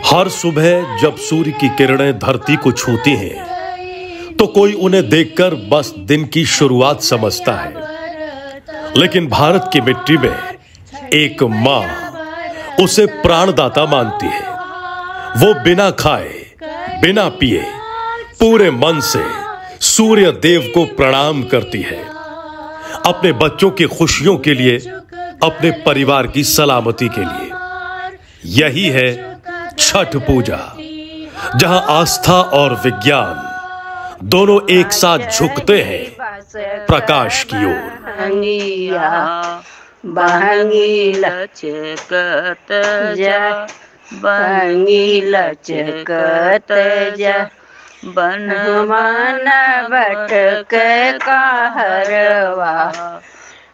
हर सुबह जब सूर्य की किरणें धरती को छूती हैं तो कोई उन्हें देखकर बस दिन की शुरुआत समझता है। लेकिन भारत की मिट्टी में एक मां उसे प्राणदाता मानती है। वो बिना खाए बिना पिए पूरे मन से सूर्य देव को प्रणाम करती है, अपने बच्चों की खुशियों के लिए, अपने परिवार की सलामती के लिए। यही है छठ पूजा, जहां आस्था और विज्ञान दोनों एक साथ झुकते हैं प्रकाश की ओर। बहंगी लचकत जा, बहंगी लचकत जा, बन मन भटक कहरवा,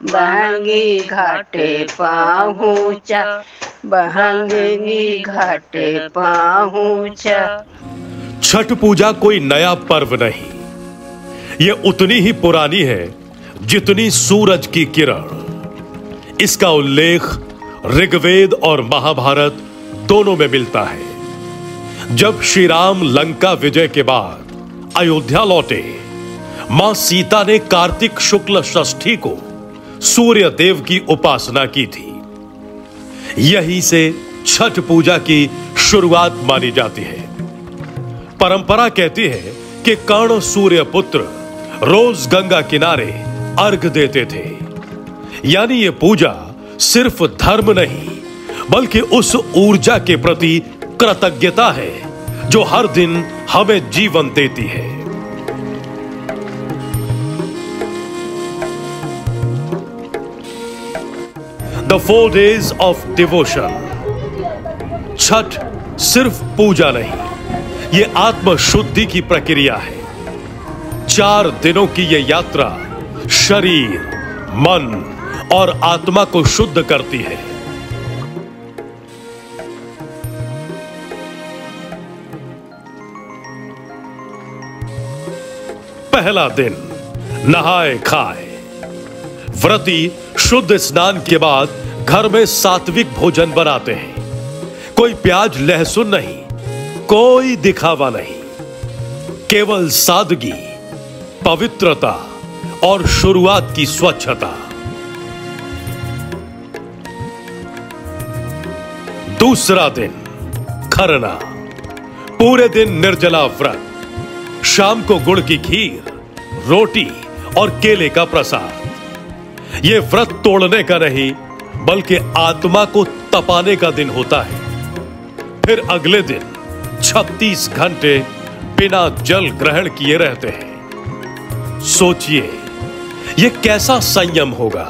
बहंगी घाटे पहुँचा, बहंगी घाटे पहुँचा। छठ पूजा कोई नया पर्व नहीं, ये उतनी ही पुरानी है जितनी सूरज की किरण। इसका उल्लेख ऋग्वेद और महाभारत दोनों में मिलता है। जब श्री राम लंका विजय के बाद अयोध्या लौटे, मां सीता ने कार्तिक शुक्ल षष्ठी को सूर्य देव की उपासना की थी। यही से छठ पूजा की शुरुआत मानी जाती है। परंपरा कहती है कि कर्ण सूर्य पुत्र रोज गंगा किनारे अर्घ देते थे। यानी ये पूजा सिर्फ धर्म नहीं बल्कि उस ऊर्जा के प्रति कृतज्ञता है जो हर दिन हमें जीवन देती है। The 4 days of devotion। Chhath सिर्फ पूजा नहीं, ये आत्म शुद्धि की प्रक्रिया है। 4 दिनों की ये यात्रा शरीर, मन और आत्मा को शुद्ध करती है। पहला दिन नहाए खाए। व्रती शुद्ध स्नान के बाद घर में सात्विक भोजन बनाते हैं। कोई प्याज लहसुन नहीं, कोई दिखावा नहीं, केवल सादगी, पवित्रता और शुरुआत की स्वच्छता। दूसरा दिन खरना। पूरे दिन निर्जला व्रत। शाम को गुड़ की खीर, रोटी और केले का प्रसाद। यह व्रत तोड़ने का नहीं बल्कि आत्मा को तपाने का दिन होता है। फिर अगले दिन 36 घंटे बिना जल ग्रहण किए रहते हैं। सोचिए यह कैसा संयम होगा।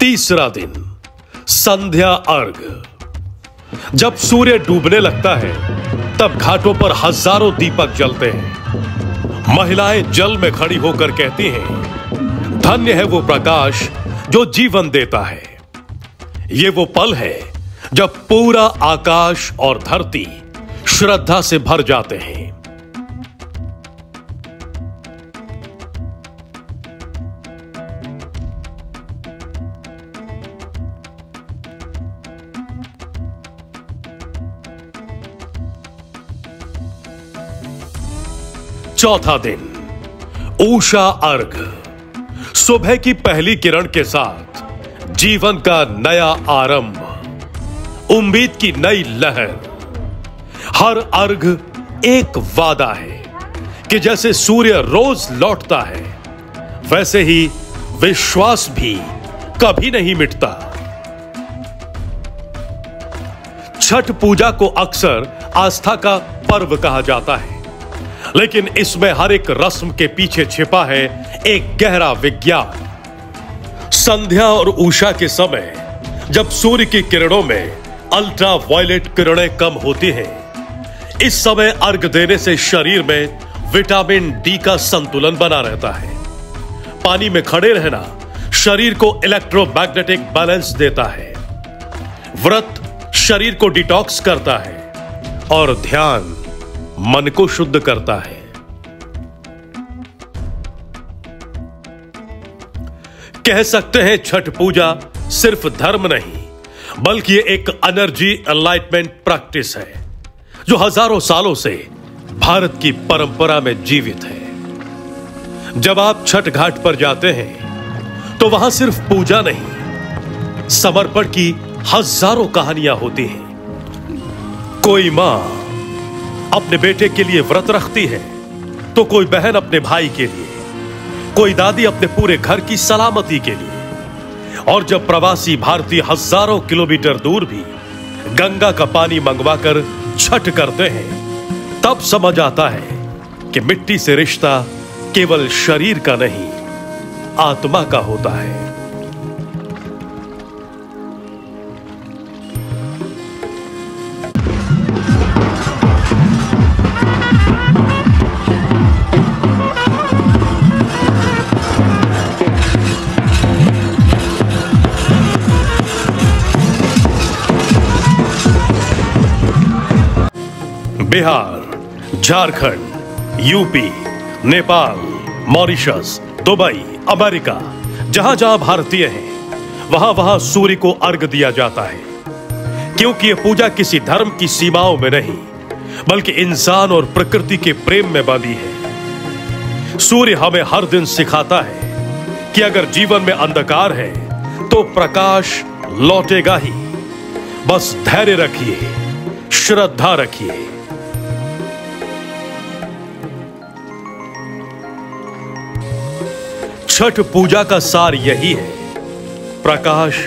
तीसरा दिन संध्या अर्घ। जब सूर्य डूबने लगता है तब घाटों पर हजारों दीपक जलते हैं। महिलाएं जल में खड़ी होकर कहती हैं, धन्य है वो प्रकाश जो जीवन देता है। ये वो पल है जब पूरा आकाश और धरती श्रद्धा से भर जाते हैं। चौथा दिन उषा अर्घ। सुबह की पहली किरण के साथ जीवन का नया आरंभ, उम्मीद की नई लहर। हर अर्घ एक वादा है कि जैसे सूर्य रोज लौटता है वैसे ही विश्वास भी कभी नहीं मिटता। छठ पूजा को अक्सर आस्था का पर्व कहा जाता है, लेकिन इसमें हर एक रस्म के पीछे छिपा है एक गहरा विज्ञान। संध्या और उषा के समय जब सूर्य की किरणों में अल्ट्रा वायलेट किरणें कम होती हैं, इस समय अर्घ देने से शरीर में विटामिन डी का संतुलन बना रहता है। पानी में खड़े रहना शरीर को इलेक्ट्रोमैग्नेटिक बैलेंस देता है। व्रत शरीर को डिटॉक्स करता है और ध्यान मन को शुद्ध करता है। कह सकते हैं छठ पूजा सिर्फ धर्म नहीं, बल्कि ये एक एनर्जी एनलाइटमेंट प्रैक्टिस है जो हजारों सालों से भारत की परंपरा में जीवित है। जब आप छठ घाट पर जाते हैं तो वहां सिर्फ पूजा नहीं, समर्पण की हजारों कहानियां होती हैं। कोई मां अपने बेटे के लिए व्रत रखती है, तो कोई बहन अपने भाई के लिए, कोई दादी अपने पूरे घर की सलामती के लिए। और जब प्रवासी भारतीय हजारों किलोमीटर दूर भी गंगा का पानी मंगवाकर छठ करते हैं, तब समझ आता है कि मिट्टी से रिश्ता केवल शरीर का नहीं, आत्मा का होता है। Bihar, Jharkhand, UP, Nepal, Mauritius, Dubai, America, जहां जहां भारतीय हैं, वहां वहां सूर्य को अर्घ दिया जाता है, क्योंकि यह पूजा किसी धर्म की सीमाओं में नहीं, बल्कि इंसान और प्रकृति के प्रेम में बंधी है। सूर्य हमें हर दिन सिखाता है कि अगर जीवन में अंधकार है तो प्रकाश लौटेगा ही। बस धैर्य रखिए, श्रद्धा रखिए। छठ पूजा का सार यही है, प्रकाश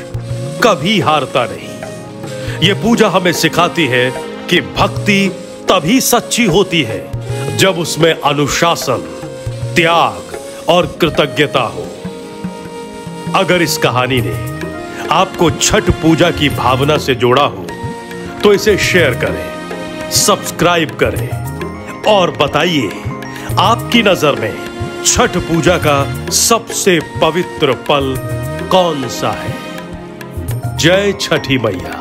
कभी हारता नहीं। यह पूजा हमें सिखाती है कि भक्ति तभी सच्ची होती है जब उसमें अनुशासन, त्याग और कृतज्ञता हो। अगर इस कहानी ने आपको छठ पूजा की भावना से जोड़ा हो तो इसे शेयर करें, सब्सक्राइब करें और बताइए आपकी नजर में छठ पूजा का सबसे पवित्र पल कौन सा है। जय छठी मैया।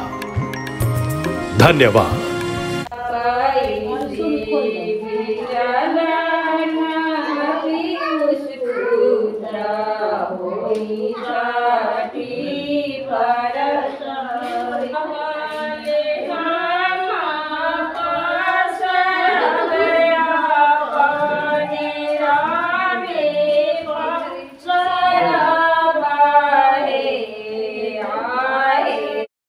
धन्यवाद।